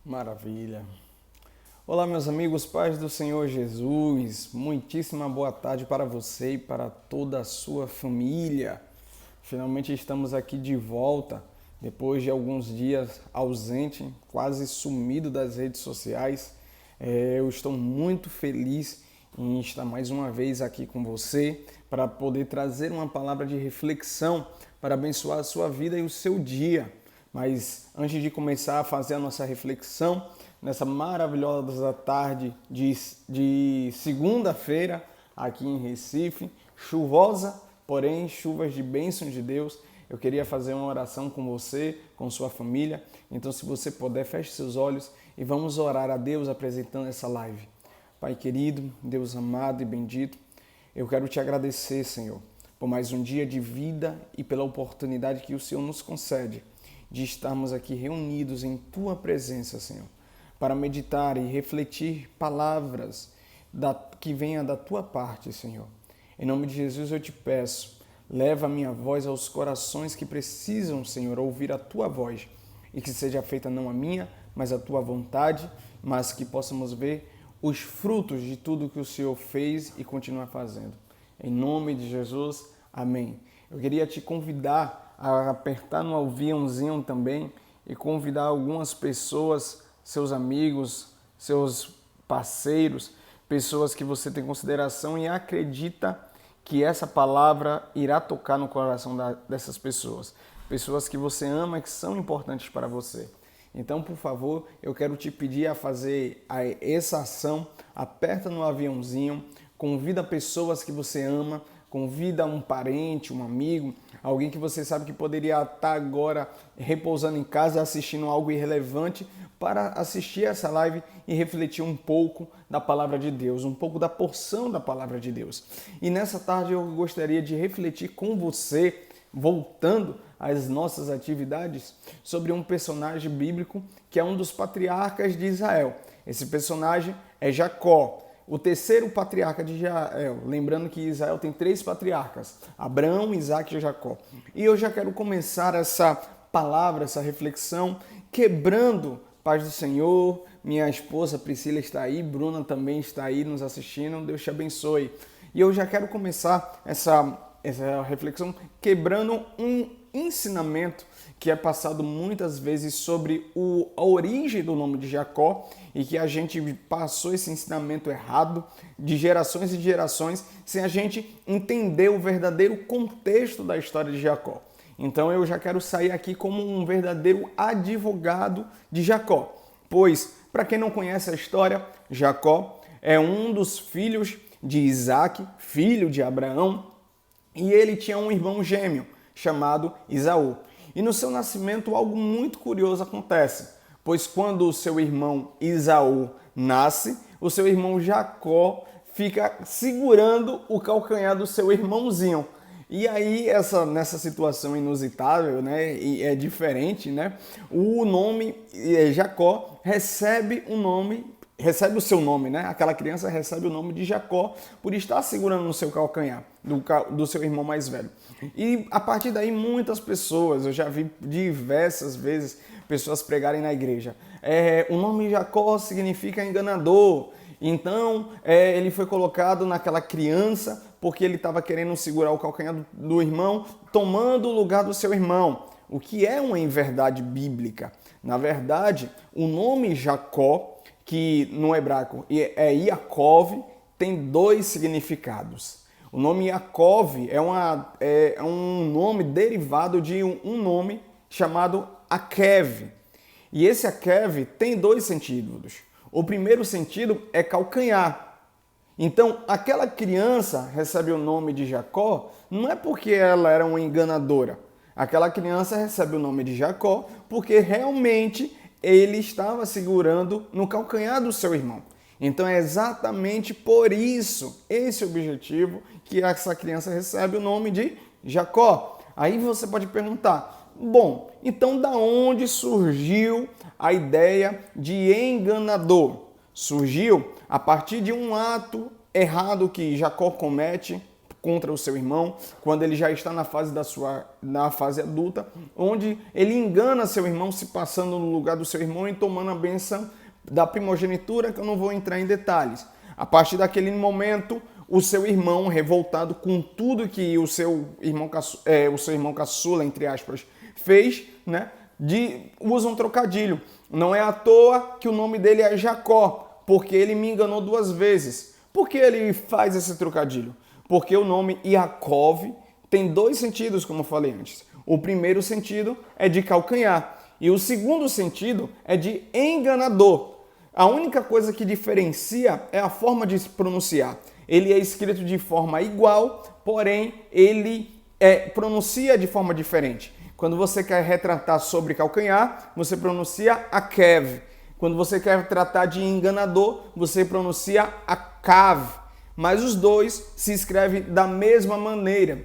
Maravilha. Olá, meus amigos, paz do Senhor Jesus. Muitíssima boa tarde para você e para toda a sua família. Finalmente estamos aqui de volta, depois de alguns dias ausente, quase sumido das redes sociais. Eu estou muito feliz em estar mais uma vez aqui com você para poder trazer uma palavra de reflexão para abençoar a sua vida e o seu dia. Mas antes de começar a fazer a nossa reflexão, nessa maravilhosa tarde de segunda-feira, aqui em Recife, chuvosa, porém chuvas de bênçãos de Deus, eu queria fazer uma oração com você, com sua família. Então, se você puder, feche seus olhos e vamos orar a Deus apresentando essa live. Pai querido, Deus amado e bendito, eu quero te agradecer, Senhor, por mais um dia de vida e pela oportunidade que o Senhor nos concede de estarmos aqui reunidos em Tua presença, Senhor, para meditar e refletir palavras que venham da Tua parte, Senhor. Em nome de Jesus eu te peço, leva a minha voz aos corações que precisam, Senhor, ouvir a Tua voz e que seja feita não a minha, mas a Tua vontade, mas que possamos ver os frutos de tudo que o Senhor fez e continua fazendo. Em nome de Jesus, amém. Eu queria te convidar a apertar no aviãozinho também e convidar algumas pessoas, seus amigos, seus parceiros, pessoas que você tem consideração e acredita que essa palavra irá tocar no coração dessas pessoas. Pessoas que você ama e que são importantes para você. Então, por favor, eu quero te pedir a fazer essa ação. Aperta no aviãozinho, convida pessoas que você ama, convida um parente, um amigo, alguém que você sabe que poderia estar agora repousando em casa, assistindo algo irrelevante, para assistir essa live e refletir um pouco da palavra de Deus, um pouco da porção da palavra de Deus. E nessa tarde eu gostaria de refletir com você, voltando às nossas atividades, sobre um personagem bíblico que é um dos patriarcas de Israel. Esse personagem é Jacó, o terceiro patriarca de Israel. Lembrando que Israel tem 3 patriarcas, Abraão, Isaque e Jacó. E eu já quero começar essa palavra, essa reflexão, quebrando, paz do Senhor. Minha esposa Priscila está aí, Bruna também está aí nos assistindo, Deus te abençoe. E eu já quero começar essa reflexão quebrando um ensinamento que é passado muitas vezes sobre a origem do nome de Jacó e que a gente passou esse ensinamento errado de gerações e gerações sem a gente entender o verdadeiro contexto da história de Jacó. Então eu já quero sair aqui como um verdadeiro advogado de Jacó, pois, para quem não conhece a história, Jacó é um dos filhos de Isaque, filho de Abraão, e ele tinha um irmão gêmeo chamado Esaú. E no seu nascimento algo muito curioso acontece, pois quando o seu irmão Esaú nasce, o seu irmão Jacó fica segurando o calcanhar do seu irmãozinho. E aí, nessa situação inusitável, né, e é diferente, né, o nome Jacó recebe o seu nome, né? Aquela criança recebe o nome de Jacó por estar segurando no seu calcanhar do seu irmão mais velho. E a partir daí muitas pessoas, eu já vi diversas vezes pessoas pregarem na igreja. O nome Jacó significa enganador. Então ele foi colocado naquela criança porque ele estava querendo segurar o calcanhar do irmão, tomando o lugar do seu irmão. O que é uma inverdade bíblica? Na verdade, o nome Jacó, que no hebraico é Yaakov, tem 2 significados. O nome Yaakov é um nome derivado de um nome chamado Akev. E esse Akev tem 2 sentidos. O primeiro sentido é calcanhar. Então, aquela criança recebe o nome de Jacó não é porque ela era uma enganadora. Aquela criança recebe o nome de Jacó porque realmente ele estava segurando no calcanhar do seu irmão. Então é exatamente por isso, esse objetivo, que essa criança recebe o nome de Jacó. Aí você pode perguntar, bom, então da onde surgiu a ideia de Surgiu a partir de um ato errado que Jacó comete contra o seu irmão, quando ele já está na fase adulta, onde ele engana seu irmão, se passando no lugar do seu irmão e tomando a bênção da primogenitura, que eu não vou entrar em detalhes. A partir daquele momento, o seu irmão, revoltado com tudo que o seu irmão caçula, entre aspas, fez, né, usa um trocadilho. Não é à toa que o nome dele é Jacó, porque ele me enganou 2 vezes. Por que ele faz esse trocadilho? Porque o nome Yaakov tem 2 sentidos, como eu falei antes. O primeiro sentido é de calcanhar e o segundo sentido é de enganador. A única coisa que diferencia é a forma de se pronunciar. Ele é escrito de forma igual, porém ele pronuncia de forma diferente. Quando você quer retratar sobre calcanhar, você pronuncia Akev. Quando você quer tratar de enganador, você pronuncia Akav. Mas os dois se escrevem da mesma maneira.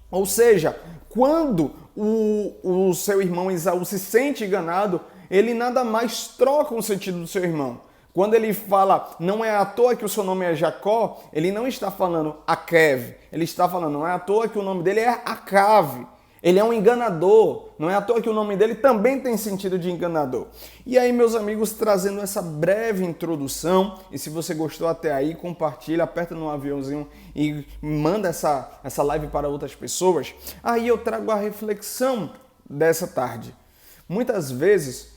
Ou seja, quando o seu irmão Esaú se sente enganado, ele nada mais troca o sentido do seu irmão. Quando ele fala, não é à toa que o seu nome é Jacó, ele não está falando Akev. Ele está falando, não é à toa que o nome dele é Akav. Ele é um enganador, não é à toa que o nome dele também tem sentido de enganador. E aí, meus amigos, trazendo essa breve introdução, e se você gostou até aí, compartilha, aperta no aviãozinho e manda essa live para outras pessoas. Aí eu trago a reflexão dessa tarde. Muitas vezes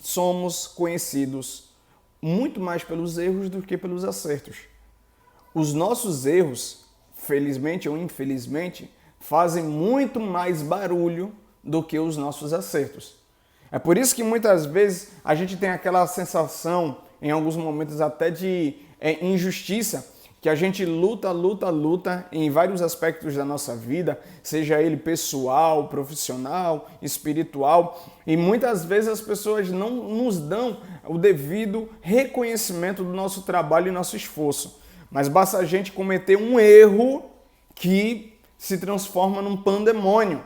somos conhecidos muito mais pelos erros do que pelos acertos. Os nossos erros, felizmente ou infelizmente, fazem muito mais barulho do que os nossos acertos. É por isso que muitas vezes a gente tem aquela sensação, em alguns momentos até de injustiça, que a gente luta em vários aspectos da nossa vida, seja ele pessoal, profissional, espiritual, e muitas vezes as pessoas não nos dão o devido reconhecimento do nosso trabalho e nosso esforço. Mas basta a gente cometer um erro que se transforma num pandemônio,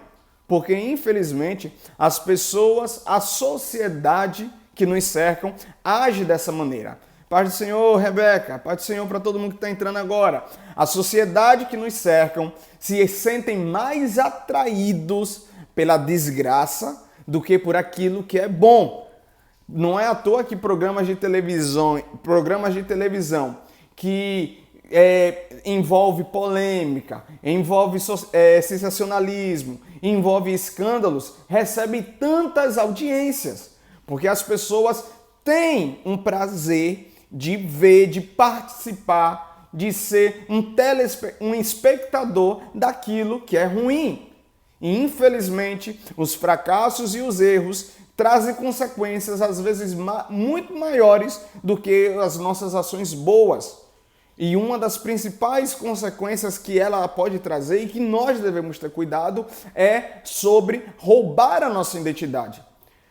porque infelizmente as pessoas, a sociedade que nos cercam age dessa maneira. Paz do Senhor, Rebeca, paz do Senhor para todo mundo que está entrando agora. A sociedade que nos cercam se sentem mais atraídos pela desgraça do que por aquilo que é bom. Não é à toa que programas de televisão que envolve polêmica, envolve sensacionalismo, envolve escândalos, recebe tantas audiências, porque as pessoas têm um prazer de ver, de participar, de ser um espectador daquilo que é ruim. E, infelizmente, os fracassos e os erros trazem consequências, às vezes, muito maiores do que as nossas ações boas. E uma das principais consequências que ela pode trazer e que nós devemos ter cuidado é sobre roubar a nossa identidade.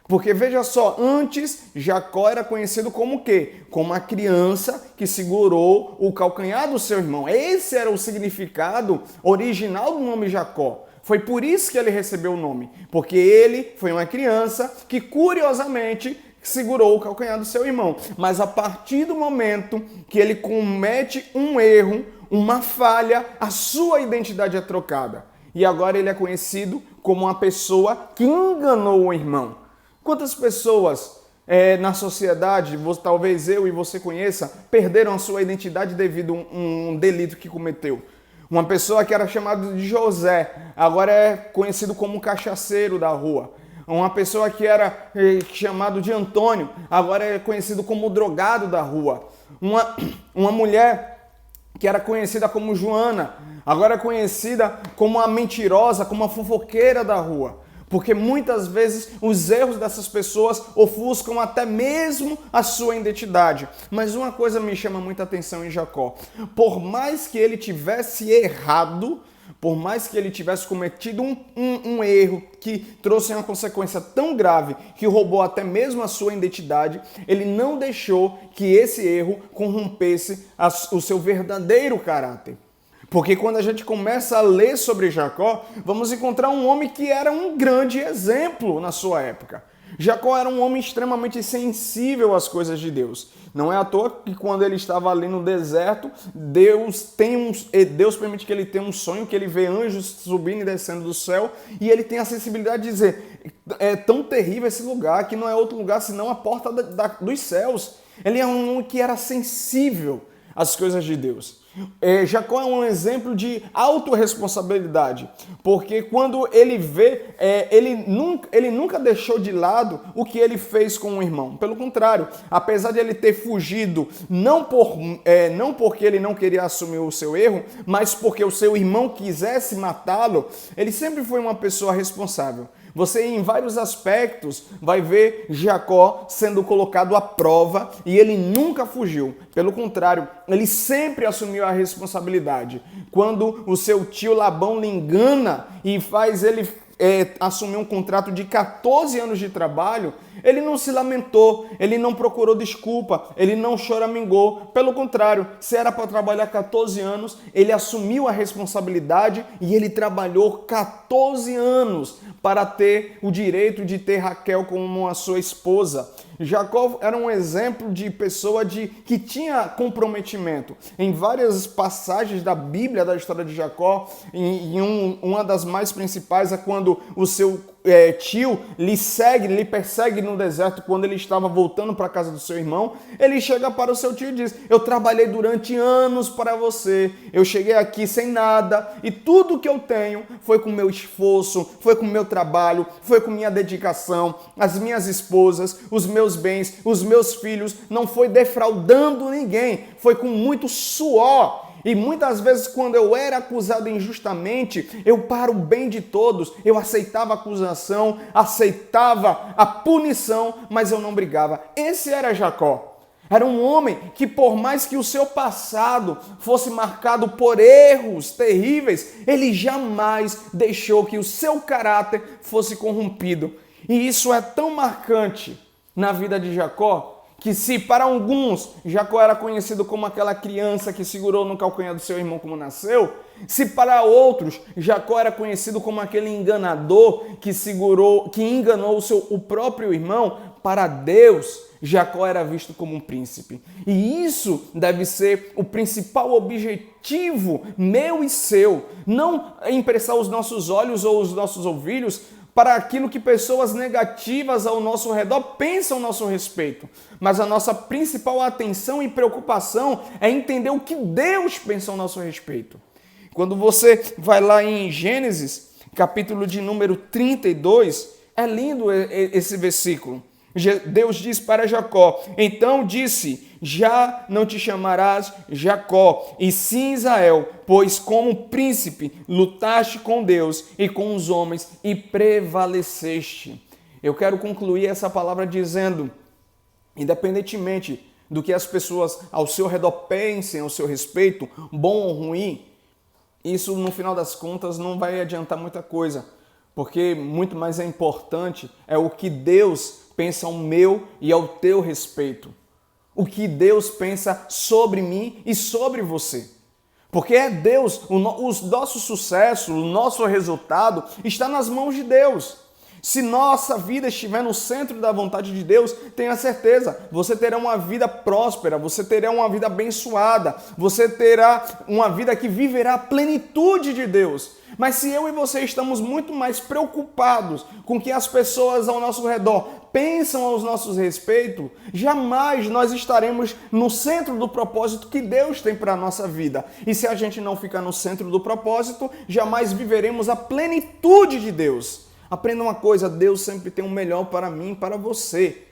Porque veja só, antes Jacó era conhecido como o quê? Como a criança que segurou o calcanhar do seu irmão. Esse era o significado original do nome Jacó. Foi por isso que ele recebeu o nome, porque ele foi uma criança que curiosamente segurou o calcanhar do seu irmão. Mas a partir do momento que ele comete um erro, uma falha, a sua identidade é trocada. E agora ele é conhecido como uma pessoa que enganou o irmão. Quantas pessoas na sociedade, talvez eu e você conheça, perderam a sua identidade devido a um delito que cometeu? Uma pessoa que era chamada de José, agora é conhecido como cachaceiro da rua. Uma pessoa que era chamado de Antônio, agora é conhecido como drogado da rua. Uma mulher que era conhecida como Joana, agora é conhecida como a mentirosa, como a fofoqueira da rua. Porque muitas vezes os erros dessas pessoas ofuscam até mesmo a sua identidade. Mas uma coisa me chama muita atenção em Jacó. Por mais que ele tivesse errado, por mais que ele tivesse cometido um erro que trouxe uma consequência tão grave que roubou até mesmo a sua identidade, ele não deixou que esse erro corrompesse o seu verdadeiro caráter. Porque quando a gente começa a ler sobre Jacó, vamos encontrar um homem que era um grande exemplo na sua época. Jacó era um homem extremamente sensível às coisas de Deus. Não é à toa que quando ele estava ali no deserto, Deus permite que ele tenha um sonho, que ele vê anjos subindo e descendo do céu, e ele tem a sensibilidade de dizer, é tão terrível esse lugar, que não é outro lugar senão a porta dos céus. Ele é um homem que era sensível às coisas de Deus. Jacó é um exemplo de autorresponsabilidade, porque quando ele vê, ele nunca deixou de lado o que ele fez com o irmão. Pelo contrário, apesar de ele ter fugido, não porque ele não queria assumir o seu erro, mas porque o seu irmão quisesse matá-lo, ele sempre foi uma pessoa responsável. Você, em vários aspectos, vai ver Jacó sendo colocado à prova e ele nunca fugiu. Pelo contrário, ele sempre assumiu a responsabilidade. Quando o seu tio Labão lhe engana e faz ele assumir um contrato de 14 anos de trabalho, ele não se lamentou, ele não procurou desculpa, ele não choramingou. Pelo contrário, se era para trabalhar 14 anos, ele assumiu a responsabilidade e ele trabalhou 14 anos para ter o direito de ter Raquel como a sua esposa. Jacó era um exemplo de pessoa que tinha comprometimento. Em várias passagens da Bíblia, da história de Jacó, uma das mais principais é quando o seu tio lhe persegue no deserto quando ele estava voltando para a casa do seu irmão. Ele chega para o seu tio e diz, eu trabalhei durante anos para você, eu cheguei aqui sem nada e tudo que eu tenho foi com meu esforço, foi com meu trabalho, foi com minha dedicação, as minhas esposas, os meus bens, os meus filhos, não foi defraudando ninguém, foi com muito suor. E muitas vezes, quando eu era acusado injustamente, eu, para o bem de todos, eu aceitava a acusação, aceitava a punição, mas eu não brigava. Esse era Jacó. Era um homem que, por mais que o seu passado fosse marcado por erros terríveis, ele jamais deixou que o seu caráter fosse corrompido. E isso é tão marcante na vida de Jacó, que se para alguns Jacó era conhecido como aquela criança que segurou no calcanhar do seu irmão como nasceu, se para outros Jacó era conhecido como aquele enganador que enganou o próprio irmão, para Deus Jacó era visto como um príncipe. E isso deve ser o principal objetivo meu e seu, não emprestar os nossos olhos ou os nossos ouvidos para aquilo que pessoas negativas ao nosso redor pensam a nosso respeito. Mas a nossa principal atenção e preocupação é entender o que Deus pensa ao nosso respeito. Quando você vai lá em Gênesis, capítulo de número 32, é lindo esse versículo. Deus diz para Jacó, então disse, já não te chamarás Jacó, e sim Israel, pois como príncipe lutaste com Deus e com os homens e prevaleceste. Eu quero concluir essa palavra dizendo, independentemente do que as pessoas ao seu redor pensem ao seu respeito, bom ou ruim, isso no final das contas não vai adiantar muita coisa, porque muito mais importante é o que Deus pensa ao meu e ao teu respeito. O que Deus pensa sobre mim e sobre você. Porque é Deus, o nosso sucesso, o nosso resultado está nas mãos de Deus. Se nossa vida estiver no centro da vontade de Deus, tenha certeza, você terá uma vida próspera, você terá uma vida abençoada, você terá uma vida que viverá a plenitude de Deus. Mas se eu e você estamos muito mais preocupados com o que as pessoas ao nosso redor pensam aos nossos respeitos, jamais nós estaremos no centro do propósito que Deus tem para a nossa vida. E se a gente não ficar no centro do propósito, jamais viveremos a plenitude de Deus. Aprenda uma coisa, Deus sempre tem o melhor para mim e para você.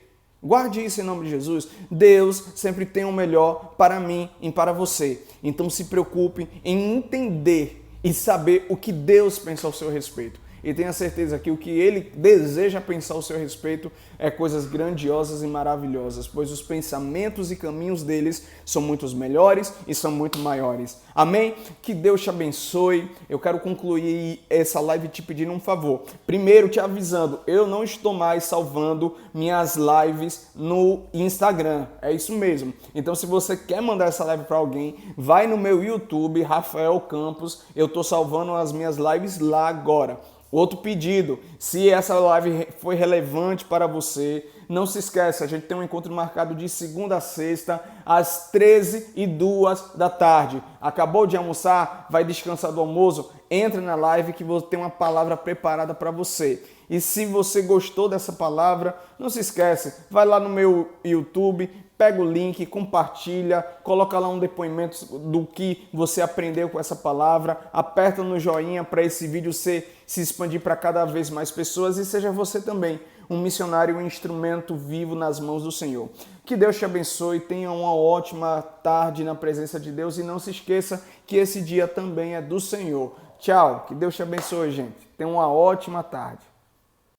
Guarde isso em nome de Jesus. Deus sempre tem o melhor para mim e para você. Então se preocupe em entender e saber o que Deus pensa ao seu respeito. E tenha certeza que o que Ele deseja pensar ao seu respeito é coisas grandiosas e maravilhosas, pois os pensamentos e caminhos deles são muito melhores e são muito maiores. Amém? Que Deus te abençoe. Eu quero concluir essa live te pedindo um favor. Primeiro, te avisando, eu não estou mais salvando minhas lives no Instagram. É isso mesmo. Então, se você quer mandar essa live para alguém, vai no meu YouTube, Rafael Campos. Eu estou salvando as minhas lives lá agora. Outro pedido, se essa live foi relevante para você, não se esqueça, a gente tem um encontro marcado de segunda a sexta, às 13h02 da tarde. Acabou de almoçar? Vai descansar do almoço? Entra na live que vou ter uma palavra preparada para você. E se você gostou dessa palavra, não se esquece, vai lá no meu YouTube, pega o link, compartilha, coloca lá um depoimento do que você aprendeu com essa palavra, aperta no joinha para esse vídeo se expandir para cada vez mais pessoas e seja você também um missionário, um instrumento vivo nas mãos do Senhor. Que Deus te abençoe, tenha uma ótima tarde na presença de Deus e não se esqueça que esse dia também é do Senhor. Tchau, que Deus te abençoe, gente. Tenha uma ótima tarde.